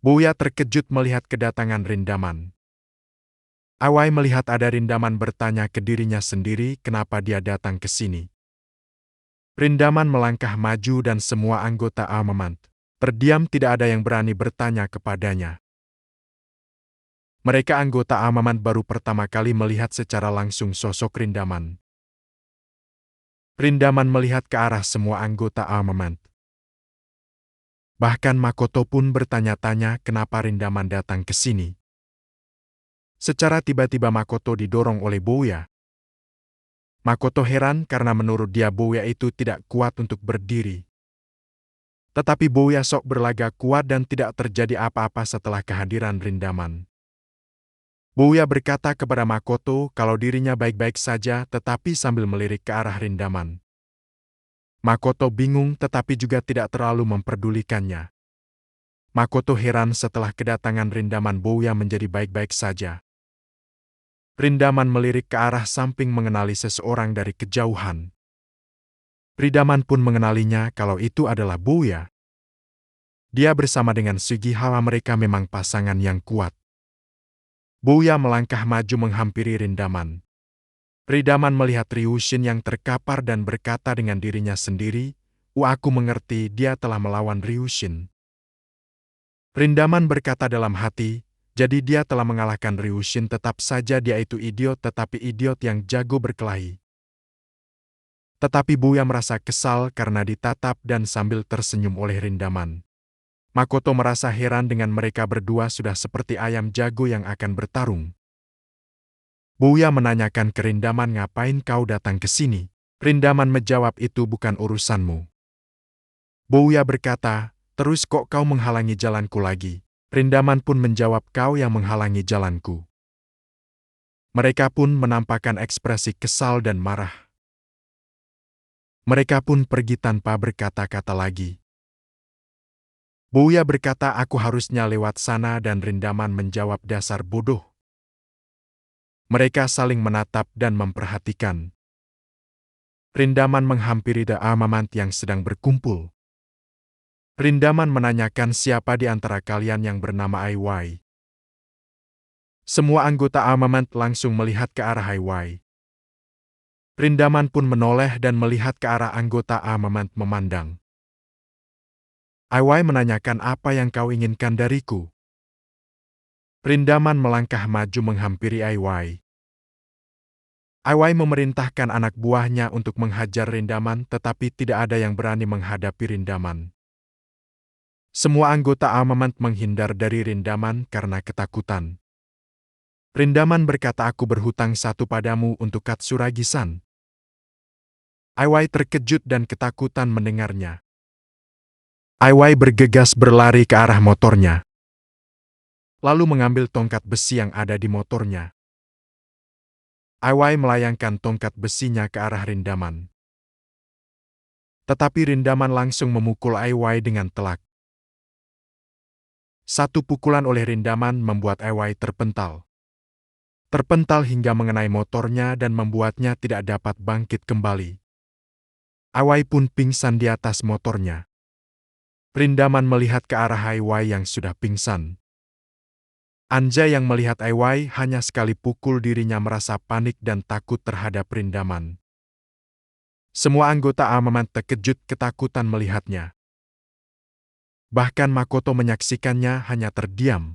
Buya terkejut melihat kedatangan Rindaman. Awai melihat ada Rindaman bertanya ke dirinya sendiri kenapa dia datang ke sini. Rindaman melangkah maju dan semua anggota Armament terdiam, tidak ada yang berani bertanya kepadanya. Mereka anggota Armament baru pertama kali melihat secara langsung sosok Rindaman. Rindaman melihat ke arah semua anggota Armament. Bahkan Makoto pun bertanya-tanya kenapa Rindaman datang ke sini. Secara tiba-tiba Makoto didorong oleh Bouya. Makoto heran karena menurut dia Bouya itu tidak kuat untuk berdiri. Tetapi Bouya sok berlagak kuat dan tidak terjadi apa-apa setelah kehadiran Rindaman. Bouya berkata kepada Makoto kalau dirinya baik-baik saja tetapi sambil melirik ke arah Rindaman. Makoto bingung tetapi juga tidak terlalu memperdulikannya. Makoto heran setelah kedatangan Rindaman Bouya menjadi baik-baik saja. Rindaman melirik ke arah samping mengenali seseorang dari kejauhan. Rindaman pun mengenalinya kalau itu adalah Bouya. Dia bersama dengan Sugihara, mereka memang pasangan yang kuat. Bouya melangkah maju menghampiri Rindaman. Rindaman melihat Ryushin yang terkapar dan berkata dengan dirinya sendiri, aku mengerti dia telah melawan Ryushin." Rindaman berkata dalam hati, jadi dia telah mengalahkan Ryushin, tetap saja dia itu idiot, tetapi idiot yang jago berkelahi. Tetapi Bouya merasa kesal karena ditatap dan sambil tersenyum oleh Rindaman. Makoto merasa heran dengan mereka berdua sudah seperti ayam jago yang akan bertarung. Bouya menanyakan ke Rindaman, ngapain kau datang ke sini? Rindaman menjawab, itu bukan urusanmu. Bouya berkata, terus kok kau menghalangi jalanku lagi? Rindaman pun menjawab, kau yang menghalangi jalanku. Mereka pun menampakkan ekspresi kesal dan marah. Mereka pun pergi tanpa berkata-kata lagi. Bouya berkata, aku harusnya lewat sana, dan Rindaman menjawab, dasar bodoh. Mereka saling menatap dan memperhatikan. Rindaman menghampiri The Armament yang sedang berkumpul. Rindaman menanyakan siapa di antara kalian yang bernama Aiwai. Semua anggota Armament langsung melihat ke arah Aiwai. Rindaman pun menoleh dan melihat ke arah anggota Armament memandang. Aiwai menanyakan, apa yang kau inginkan dariku? Rindaman melangkah maju menghampiri Aiwai. Aiwai memerintahkan anak buahnya untuk menghajar Rindaman, tetapi tidak ada yang berani menghadapi Rindaman. Semua anggota Armament menghindar dari Rindaman karena ketakutan. Rindaman berkata, aku berhutang satu padamu untuk Katsuragi-san. Aiwai terkejut dan ketakutan mendengarnya. Aiwai bergegas berlari ke arah motornya, lalu mengambil tongkat besi yang ada di motornya. Aiwai melayangkan tongkat besinya ke arah Rindaman. Tetapi Rindaman langsung memukul Aiwai dengan telak. Satu pukulan oleh Rindaman membuat Aiwai terpental. Terpental hingga mengenai motornya dan membuatnya tidak dapat bangkit kembali. Aiwai pun pingsan di atas motornya. Rindaman melihat ke arah Aiwai yang sudah pingsan. Anjay yang melihat Aiwai hanya sekali pukul dirinya merasa panik dan takut terhadap Rindaman. Semua anggota Armament terkejut ketakutan melihatnya. Bahkan Makoto menyaksikannya hanya terdiam.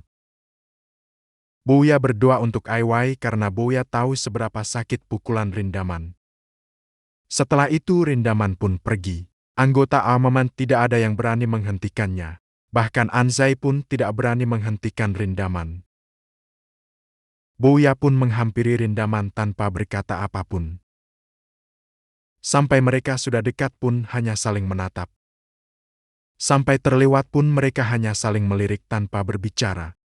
Bouya berdoa untuk Aiwai karena Bouya tahu seberapa sakit pukulan Rindaman. Setelah itu Rindaman pun pergi. Anggota Armament tidak ada yang berani menghentikannya. Bahkan Anzai pun tidak berani menghentikan Rindaman. Bouya pun menghampiri Rindaman tanpa berkata apapun. Sampai mereka sudah dekat pun hanya saling menatap. Sampai terlewat pun mereka hanya saling melirik tanpa berbicara.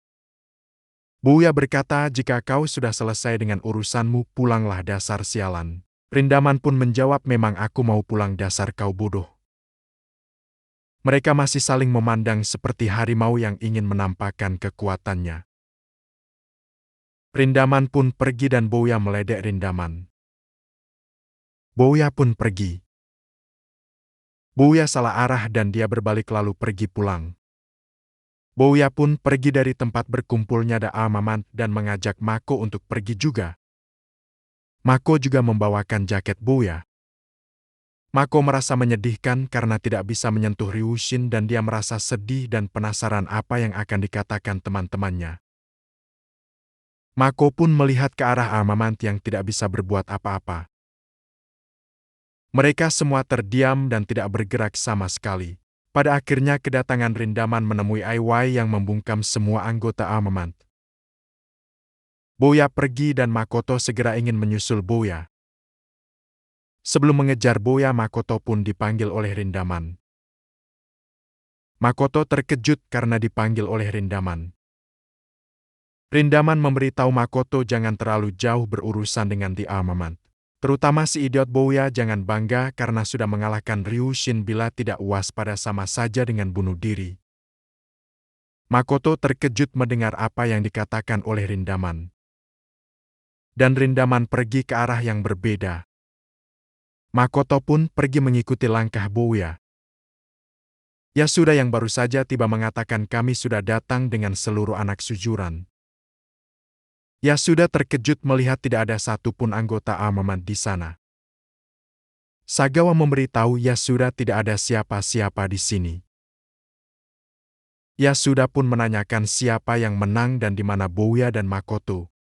Bouya berkata, jika kau sudah selesai dengan urusanmu, pulanglah, dasar sialan. Rindaman pun menjawab, memang aku mau pulang, dasar kau bodoh. Mereka masih saling memandang seperti harimau yang ingin menampakkan kekuatannya. Rindaman pun pergi dan Bouya meledek Rindaman. Bouya pun pergi. Bouya salah arah dan dia berbalik lalu pergi pulang. Bouya pun pergi dari tempat berkumpulnya Daamaman dan mengajak Mako untuk pergi juga. Mako juga membawakan jaket Bouya. Mako merasa menyedihkan karena tidak bisa menyentuh Ryushin dan dia merasa sedih dan penasaran apa yang akan dikatakan teman-temannya. Mako pun melihat ke arah Amamant yang tidak bisa berbuat apa-apa. Mereka semua terdiam dan tidak bergerak sama sekali. Pada akhirnya kedatangan Rindaman menemui Aiwai yang membungkam semua anggota Amamant. Bouya pergi dan Makoto segera ingin menyusul Bouya. Sebelum mengejar Bouya, Makoto pun dipanggil oleh Rindaman. Makoto terkejut karena dipanggil oleh Rindaman. Rindaman memberitahu Makoto jangan terlalu jauh berurusan dengan The Armament. Terutama si idiot Bouya jangan bangga karena sudah mengalahkan Ryushin bila tidak waspada sama saja dengan bunuh diri. Makoto terkejut mendengar apa yang dikatakan oleh Rindaman. Dan Rindaman pergi ke arah yang berbeda. Makoto pun pergi mengikuti langkah Bouya. Yasuda yang baru saja tiba mengatakan kami sudah datang dengan seluruh anak sujuran. Yasuda terkejut melihat tidak ada satupun anggota Armament di sana. Sagawa memberitahu Yasuda tidak ada siapa-siapa di sini. Yasuda pun menanyakan siapa yang menang dan di mana Bouya dan Makoto.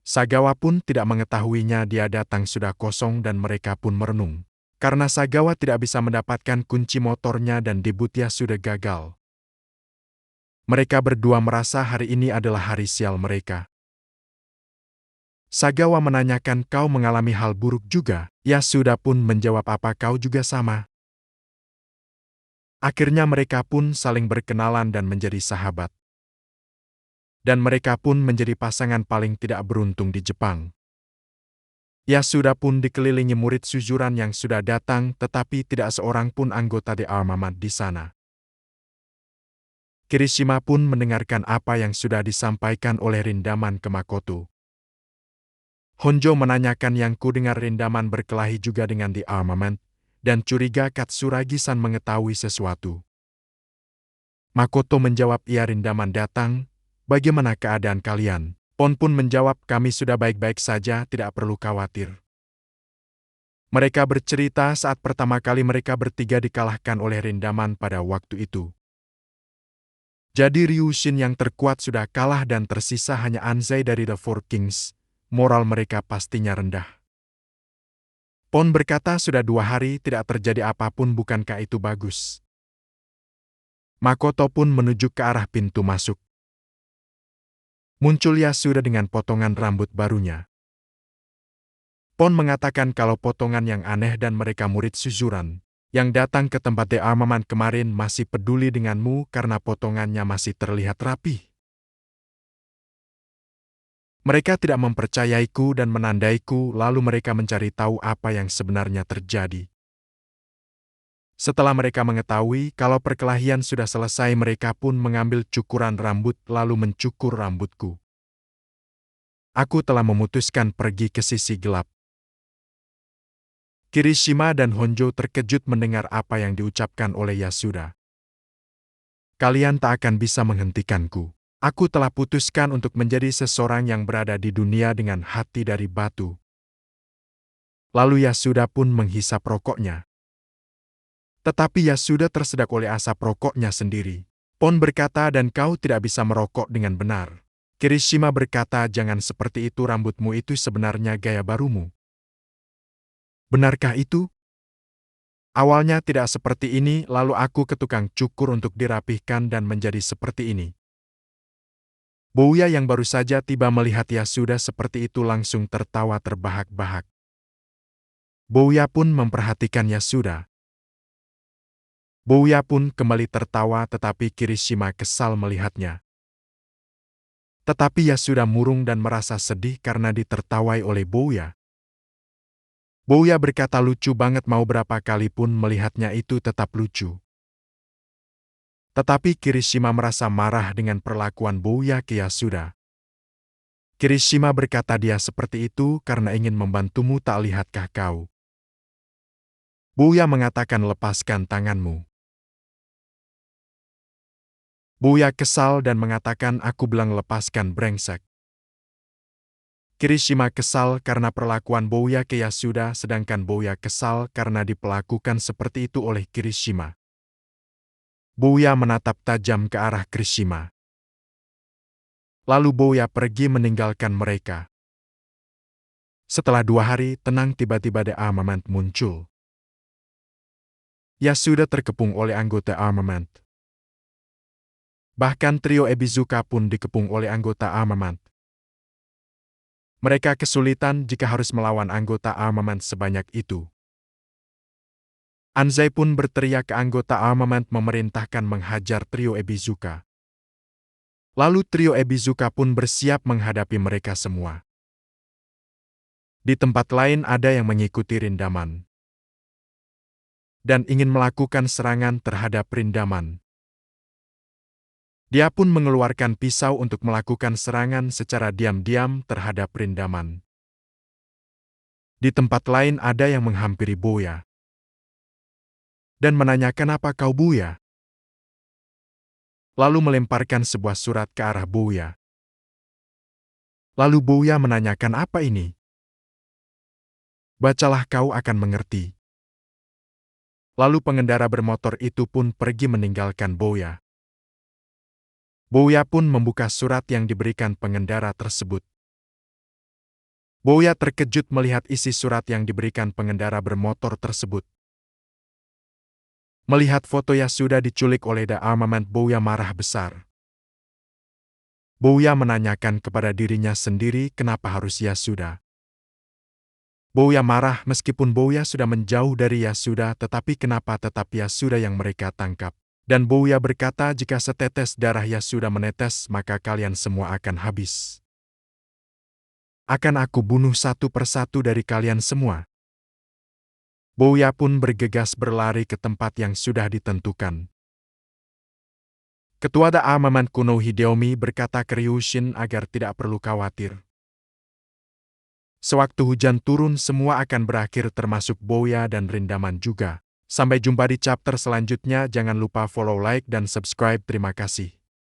Sagawa pun tidak mengetahuinya, dia datang sudah kosong dan mereka pun merenung. Karena Sagawa tidak bisa mendapatkan kunci motornya dan debut Yasuda gagal. Mereka berdua merasa hari ini adalah hari sial mereka. Sagawa menanyakan kau mengalami hal buruk juga? Yasuda pun menjawab apa kau juga sama? Akhirnya mereka pun saling berkenalan dan menjadi sahabat. Dan mereka pun menjadi pasangan paling tidak beruntung di Jepang. Yasuda pun dikelilingi murid sujuran yang sudah datang tetapi tidak seorang pun anggota The Armament di sana. Kirishima pun mendengarkan apa yang sudah disampaikan oleh Rindaman ke Makoto. Honjo menanyakan yang ku dengar Rindaman berkelahi juga dengan The Armament, dan curiga Katsuragi-san mengetahui sesuatu. Makoto menjawab iya Rindaman datang, bagaimana keadaan kalian? Pon pun menjawab kami sudah baik-baik saja, tidak perlu khawatir. Mereka bercerita saat pertama kali mereka bertiga dikalahkan oleh Rindaman pada waktu itu. Jadi Ryushin yang terkuat sudah kalah dan tersisa hanya Anzai dari The Four Kings, moral mereka pastinya rendah. Pon berkata sudah 2 hari tidak terjadi apapun, bukankah itu bagus? Makoto pun menuju ke arah pintu masuk. Muncul Yasuda dengan potongan rambut barunya. Pon mengatakan kalau potongan yang aneh dan mereka murid sujuran yang datang ke tempat The Armament kemarin masih peduli denganmu karena potongannya masih terlihat rapi. Mereka tidak mempercayaiku dan menandaiku, lalu mereka mencari tahu apa yang sebenarnya terjadi. Setelah mereka mengetahui kalau perkelahian sudah selesai, mereka pun mengambil cukuran rambut lalu mencukur rambutku. Aku telah memutuskan pergi ke sisi gelap. Kirishima dan Honjo terkejut mendengar apa yang diucapkan oleh Yasuda. Kalian tak akan bisa menghentikanku. Aku telah putuskan untuk menjadi seseorang yang berada di dunia dengan hati dari batu. Lalu Yasuda pun menghisap rokoknya. Tetapi Yasuda tersedak oleh asap rokoknya sendiri. Pon berkata dan kau tidak bisa merokok dengan benar. Kirishima berkata jangan seperti itu, rambutmu itu sebenarnya gaya barumu. Benarkah itu? Awalnya tidak seperti ini, lalu aku ke tukang cukur untuk dirapihkan dan menjadi seperti ini. Bouya yang baru saja tiba melihat Yasuda seperti itu langsung tertawa terbahak-bahak. Bouya pun memperhatikan Yasuda. Bouya pun kembali tertawa tetapi Kirishima kesal melihatnya. Tetapi Yasuda murung dan merasa sedih karena ditertawai oleh Bouya. Bouya berkata lucu banget, mau berapa kali pun melihatnya itu tetap lucu. Tetapi Kirishima merasa marah dengan perlakuan Bouya ke Yasuda. Kirishima berkata dia seperti itu karena ingin membantumu, tak lihatkah kau? Bouya mengatakan lepaskan tanganmu. Bouya kesal dan mengatakan aku bilang lepaskan brengsek. Kirishima kesal karena perlakuan Bouya ke Yasuda sedangkan Bouya kesal karena diperlakukan seperti itu oleh Kirishima. Bouya menatap tajam ke arah Kirishima. Lalu Bouya pergi meninggalkan mereka. Setelah 2 hari tenang tiba-tiba The Armament muncul. Yasuda terkepung oleh anggota Armament. Bahkan trio Ebizuka pun dikepung oleh anggota Armament. Mereka kesulitan jika harus melawan anggota Armament sebanyak itu. Anzai pun berteriak ke anggota Armament memerintahkan menghajar trio Ebizuka. Lalu trio Ebizuka pun bersiap menghadapi mereka semua. Di tempat lain ada yang mengikuti Rindaman dan ingin melakukan serangan terhadap Rindaman. Dia pun mengeluarkan pisau untuk melakukan serangan secara diam-diam terhadap Rindaman. Di tempat lain ada yang menghampiri Bouya dan menanyakan apa kau Bouya? Lalu melemparkan sebuah surat ke arah Bouya. Lalu Bouya menanyakan apa ini? Bacalah kau akan mengerti. Lalu pengendara bermotor itu pun pergi meninggalkan Bouya. Bouya pun membuka surat yang diberikan pengendara tersebut. Bouya terkejut melihat isi surat yang diberikan pengendara bermotor tersebut. Melihat foto Yasuda diculik oleh The Armament, Bouya marah besar. Bouya menanyakan kepada dirinya sendiri kenapa harus Yasuda. Bouya marah meskipun Bouya sudah menjauh dari Yasuda tetapi kenapa tetap Yasuda yang mereka tangkap. Dan Bouya berkata jika setetes darah Yasuda menetes maka kalian semua akan habis. Akan aku bunuh satu persatu dari kalian semua. Bouya pun bergegas berlari ke tempat yang sudah ditentukan. Ketua The Armament kuno Hideyomi berkata ke Ryushin agar tidak perlu khawatir. Sewaktu hujan turun semua akan berakhir termasuk Bouya dan Rindaman juga. Sampai jumpa di chapter selanjutnya, jangan lupa follow, like, dan subscribe. Terima kasih.